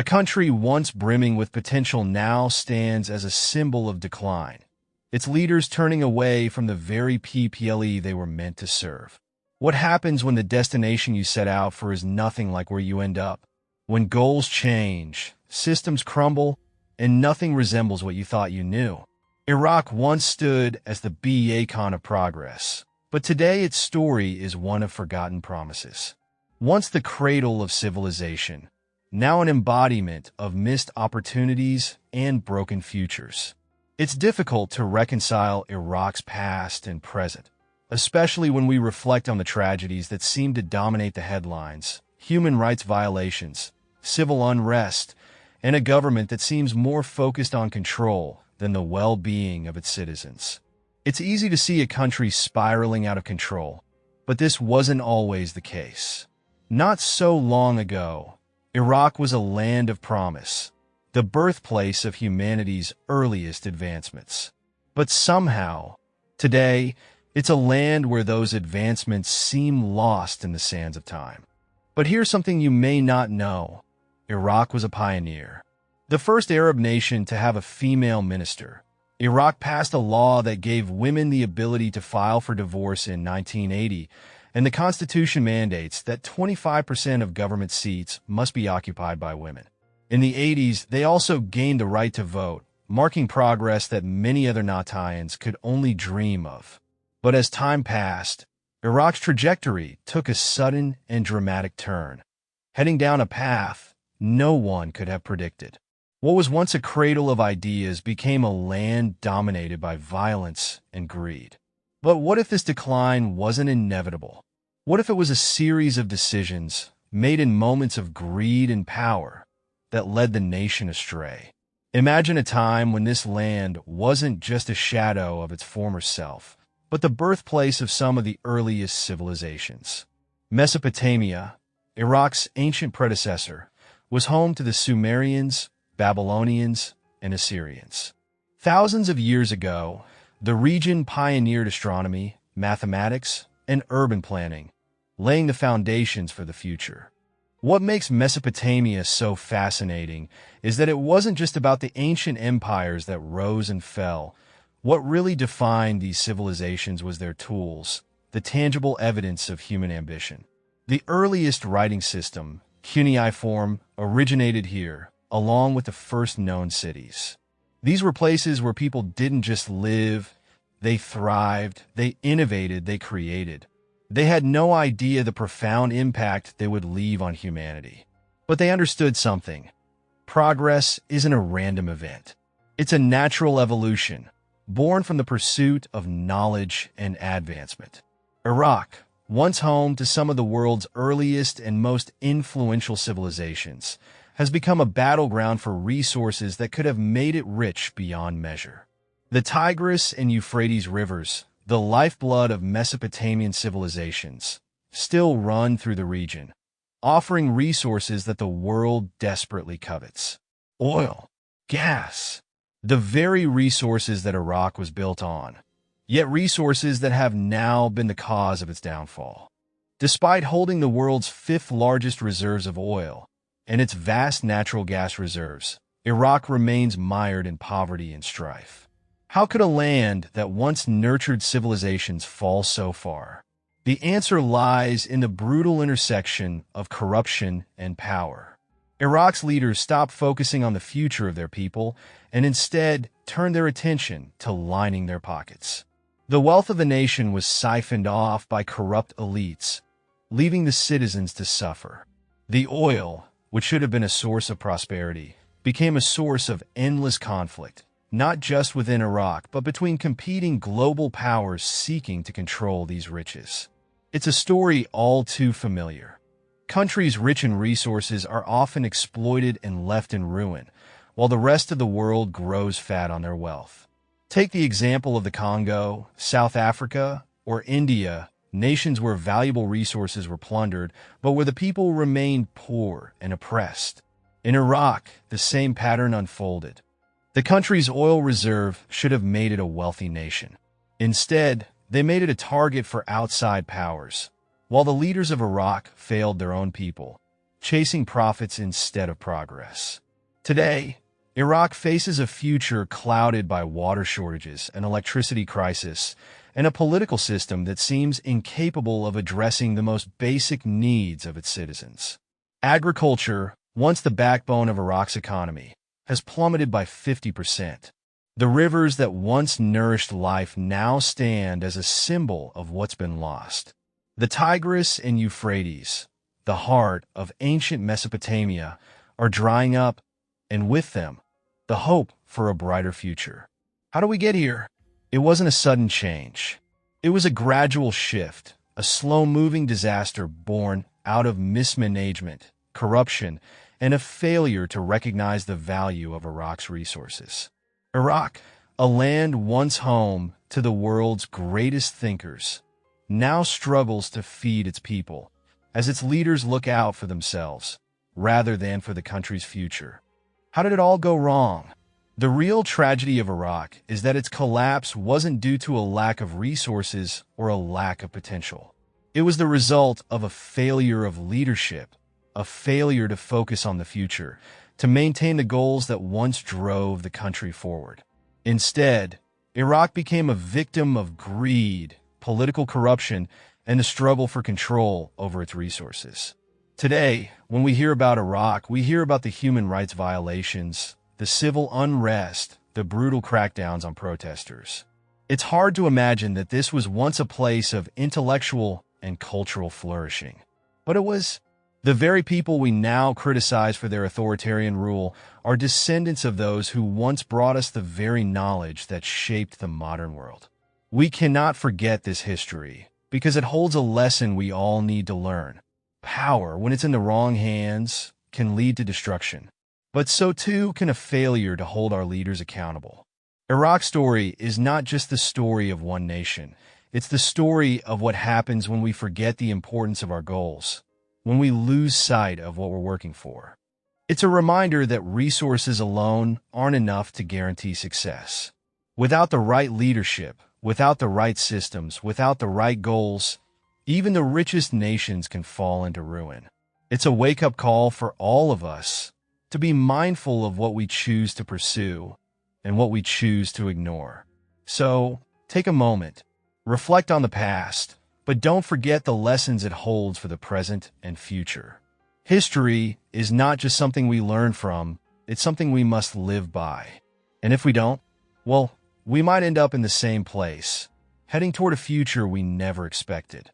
A country once brimming with potential now stands as a symbol of decline, its leaders turning away from the very people they were meant to serve. What happens when the destination you set out for is nothing like where you end up? When goals change, systems crumble, and nothing resembles what you thought you knew. Iraq once stood as the beacon of progress, but today its story is one of forgotten promises. Once the cradle of civilization, now an embodiment of missed opportunities and broken futures. It's difficult to reconcile Iraq's past and present, especially when we reflect on the tragedies that seem to dominate the headlines: human rights violations, civil unrest, and a government that seems more focused on control than the well-being of its citizens. It's easy to see a country spiraling out of control, but this wasn't always the case. Not so long ago, Iraq was a land of promise, the birthplace of humanity's earliest advancements. But somehow, today, it's a land where those advancements seem lost in the sands of time. But here's something you may not know. Iraq was a pioneer. The first Arab nation to have a female minister. Iraq passed a law that gave women the ability to file for divorce in 1980, and the constitution mandates that 25% of government seats must be occupied by women. In the 80s, they also gained the right to vote, marking progress that many other Natians could only dream of. But as time passed, Iraq's trajectory took a sudden and dramatic turn, heading down a path no one could have predicted. What was once a cradle of ideas became a land dominated by violence and greed. But what if this decline wasn't inevitable? What if it was a series of decisions made in moments of greed and power that led the nation astray? Imagine a time when this land wasn't just a shadow of its former self, but the birthplace of some of the earliest civilizations. Mesopotamia, Iraq's ancient predecessor, was home to the Sumerians, Babylonians, and Assyrians. Thousands of years ago, the region pioneered astronomy, mathematics, and urban planning, laying the foundations for the future. What makes Mesopotamia so fascinating is that it wasn't just about the ancient empires that rose and fell. What really defined these civilizations was their tools, the evidence of human ambition. The earliest writing system, cuneiform, originated here, along with the first known cities. These were places where people didn't just live, they thrived, they innovated, they created. They had no idea the profound impact they would leave on humanity. But they understood something. Progress isn't a random event. It's a natural evolution, born from the pursuit of knowledge and advancement. Iraq, once home to some of the world's earliest and most influential civilizations, has become a battleground for resources that could have made it rich beyond measure. The Tigris and Euphrates rivers, the lifeblood of Mesopotamian civilizations, still run through the region, offering resources that the world desperately covets. Oil, gas, the very resources that Iraq was built on, yet resources that have now been the cause of its downfall. Despite holding the world's fifth largest reserves of oil and its vast natural gas reserves, Iraq remains mired in poverty and strife. How could a land that once nurtured civilizations fall so far? The answer lies in the brutal intersection of corruption and power. Iraq's leaders stopped focusing on the future of their people and instead turned their attention to lining their pockets. The wealth of the nation was siphoned off by corrupt elites, leaving the citizens to suffer. The oil, which should have been a source of prosperity, became a source of endless conflict, not just within Iraq, but between competing global powers seeking to control these riches. It's a story all too familiar. Countries rich in resources are often exploited and left in ruin, while the rest of the world grows fat on their wealth. Take the example of the Congo, South Africa, or India, nations where valuable resources were plundered, but where the people remained poor and oppressed. In Iraq, the same pattern unfolded. The country's oil reserve should have made it a wealthy nation. Instead, they made it a target for outside powers. While the leaders of Iraq failed their own people, chasing profits instead of progress. Today, Iraq faces a future clouded by water shortages, an electricity crisis, and a political system that seems incapable of addressing the most basic needs of its citizens. Agriculture, once the backbone of Iraq's economy, has plummeted by 50%. The rivers that once nourished life now stand as a symbol of what's been lost. The Tigris and Euphrates, the heart of ancient Mesopotamia, are drying up, and with them, the hope for a brighter future. How do we get here? It wasn't a sudden change. It was a gradual shift, a slow-moving disaster born out of mismanagement, corruption, and a failure to recognize the value of Iraq's resources. Iraq, a land once home to the world's greatest thinkers, now struggles to feed its people as its leaders look out for themselves rather than for the country's future. How did it all go wrong? The real tragedy of Iraq is that its collapse wasn't due to a lack of resources or a lack of potential. It was the result of a failure of leadership, a failure to focus on the future, to maintain the goals that once drove the country forward. Instead, Iraq became a victim of greed, political corruption, and the struggle for control over its resources. Today, when we hear about Iraq, we hear about the human rights violations, the civil unrest, the brutal crackdowns on protesters. It's hard to imagine that this was once a place of intellectual and cultural flourishing. But it was. The very people we now criticize for their authoritarian rule are descendants of those who once brought us the very knowledge that shaped the modern world. We cannot forget this history because it holds a lesson we all need to learn. Power, when it's in the wrong hands, can lead to destruction. But so too can a failure to hold our leaders accountable. Iraq's story is not just the story of one nation. It's the story of what happens when we forget the importance of our goals, when we lose sight of what we're working for. It's a reminder that resources alone aren't enough to guarantee success. Without the right leadership, without the right systems, without the right goals, even the richest nations can fall into ruin. It's a wake-up call for all of us to be mindful of what we choose to pursue and what we choose to ignore. So, take a moment, reflect on the past, but don't forget the lessons it holds for the present and future. History is not just something we learn from, it's something we must live by. And if we don't, well, we might end up in the same place, heading toward a future we never expected.